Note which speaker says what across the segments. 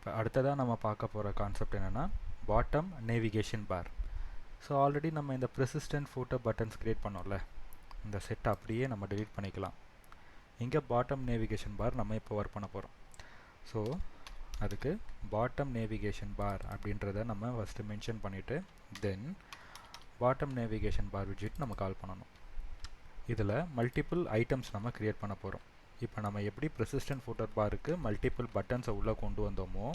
Speaker 1: இப்போ அடுத்ததாக நம்ம பார்க்க போகிற கான்செப்ட் என்னென்னா bottom navigation bar. So already நம்ம இந்த ப்ரெசிஸ்டன்ட் ஃபூட்டர் பட்டன்ஸ் க்ரியேட் பண்ணோம்ல, இந்த செட் அப்படியே நம்ம delete பண்ணிக்கலாம். இங்கே பாட்டம் நேவிகேஷன் பார் நம்ம இப்போ ஒர்க் பண்ண போகிறோம். ஸோ அதுக்கு பாட்டம் நேவிகேஷன் பார் அப்படின்றத நம்ம ஃபஸ்ட்டு மென்ஷன் பண்ணிவிட்டு then bottom navigation bar widget நம்ம கால் பண்ணணும். இதில் மல்டிபிள் ஐட்டம்ஸ் நம்ம க்ரியேட் பண்ண போகிறோம். இப்போ நம்ம எப்படி ப்ரெசிஸ்டன்ட் ஃபூட்டர் பாருக்கு மல்டிபிள் பட்டன்ஸை உள்ளே கொண்டு வந்தோமோ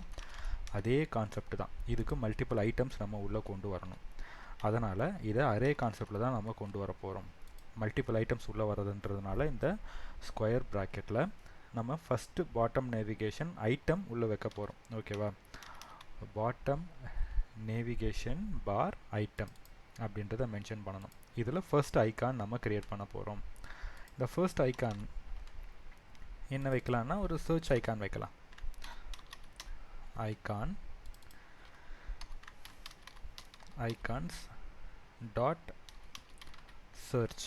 Speaker 1: அதே கான்செப்ட் தான் இதுக்கு மல்டிபிள் ஐட்டம்ஸ் நம்ம உள்ளே கொண்டு வரணும். அதனால் இதை அரே கான்செப்டில் தான் நம்ம கொண்டு வர போகிறோம். மல்டிபிள் ஐட்டம்ஸ் உள்ளே வரதுன்றதுனால இந்த ஸ்கொயர் ப்ராக்கெட்டில் நம்ம ஃபஸ்ட்டு பாட்டம் நேவிகேஷன் ஐட்டம் உள்ளே வைக்க போகிறோம். ஓகேவா? பாட்டம் நேவிகேஷன் பார் ஐட்டம் அப்படின்றத மென்ஷன் பண்ணணும். இதில் ஃபர்ஸ்ட் ஐக்கான் நம்ம க்ரியேட் பண்ண போகிறோம். இந்த ஃபர்ஸ்ட் ஐக்கான் என்ன வைக்கலாம்னா ஒரு சர்ச் ஐக்கான் வைக்கலாம். Icons dot search.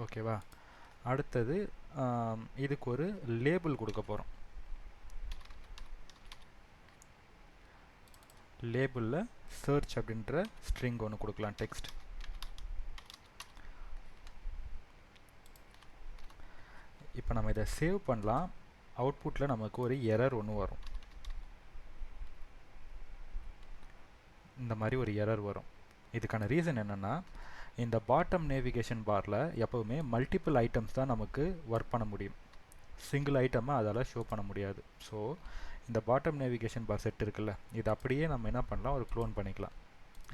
Speaker 1: ஓகேவா? அடுத்தது இதுக்கு ஒரு லேபிள் கொடுக்க போகிறோம். லேபிளில் சர்ச் அப்படின்ற ஸ்ட்ரிங் ஒன்று கொடுக்கலாம், டெக்ஸ்ட். இப்போ நம்ம இதை சேவ் பண்ணலாம். அவுட்புட்டில் நமக்கு ஒரு எரர் ஒன்று வரும். இந்த மாதிரி ஒரு எரர் வரும். இதுக்கான ரீசன் என்னென்னா, இந்த பாட்டம் நேவிகேஷன் பாரில் எப்போவுமே மல்டிபிள் ஐட்டம்ஸ் தான் நமக்கு ஒர்க் பண்ண முடியும். சிங்கிள் ஐட்டமாக அதால் ஷோ பண்ண முடியாது. ஸோ இந்த பாட்டம் நேவிகேஷன் பார் செட் இருக்குல்ல, இது அப்படியே நம்ம என்ன பண்ணலாம், ஒரு க்ளோன் பண்ணிக்கலாம்.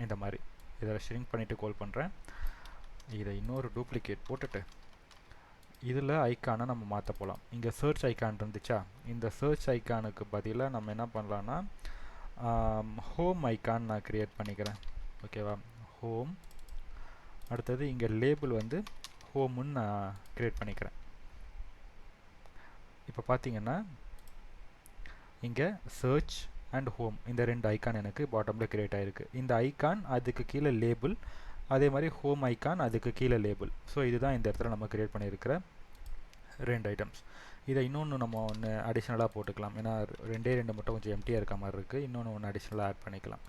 Speaker 1: இந்த மாதிரி இதை ஷ்ரிங்க் பண்ணிவிட்டு கால் பண்ணுறேன். இதை இன்னொரு டூப்ளிகேட் போட்டுட்டு இதில் ஐக்கானை நம்ம மாற்ற போகலாம். இங்கே சர்ச் ஐக்கான் இருந்துச்சா, இந்த சர்ச் ஐக்கானுக்கு பதிலாக நம்ம என்ன பண்ணலான்னா ஹோம் ஐக்கான் நான் க்ரியேட் பண்ணிக்கிறேன். ஓகேவா? ஹோம். அடுத்தது இங்கே லேபிள் வந்து ஹோமுன்னு நான் க்ரியேட் பண்ணிக்கிறேன். இப்போ பார்த்தீங்கன்னா இங்கே சர்ச் அண்ட் ஹோம் இந்த ரெண்டு ஐக்கான் எனக்கு பாட்டமில் க்ரியேட் ஆகிருக்கு. இந்த ஐக்கான் அதுக்கு கீழே லேபிள், அதே மாதிரி ஹோம் ஐக்கான் அதுக்கு கீழே லேபிள். ஸோ இதுதான் இந்த இடத்துல நம்ம க்ரியேட் பண்ணியிருக்கிற ரெண்டு ஐட்டம்ஸ். இதை இன்னொன்று நம்ம ஒன்று அடிஷ்னலாக போட்டுக்கலாம். ஏன்னா ரெண்டு மட்டும் கொஞ்சம் எம்டியாக இருக்க மாதிரி இருக்குது. இன்னொன்று ஒன்று அடிஷ்னலாக ஆட் பண்ணிக்கலாம்.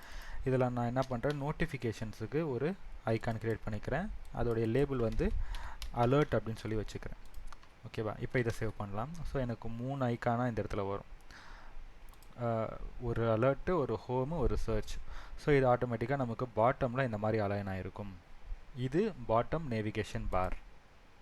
Speaker 1: இதில் நான் என்ன பண்ணுறேன், நோட்டிஃபிகேஷன்ஸுக்கு ஒரு ஐக்கான் க்ரியேட் பண்ணிக்கிறேன். அதோடைய லேபிள் வந்து அலர்ட் அப்படின்னு சொல்லி வச்சுக்கிறேன். ஓகேவா? இப்போ இதை சேவ் பண்ணலாம். ஸோ எனக்கு 3 ஐக்கானாக இந்த இடத்துல வரும். ஒரு அலர்ட்டு, ஒரு ஹோமு, ஒரு சர்ச். ஸோ இது ஆட்டோமேட்டிக்காக நமக்கு பாட்டமில் இந்த மாதிரி அலைன் ஆகிருக்கும். இது பாட்டம் நேவிகேஷன் பார்.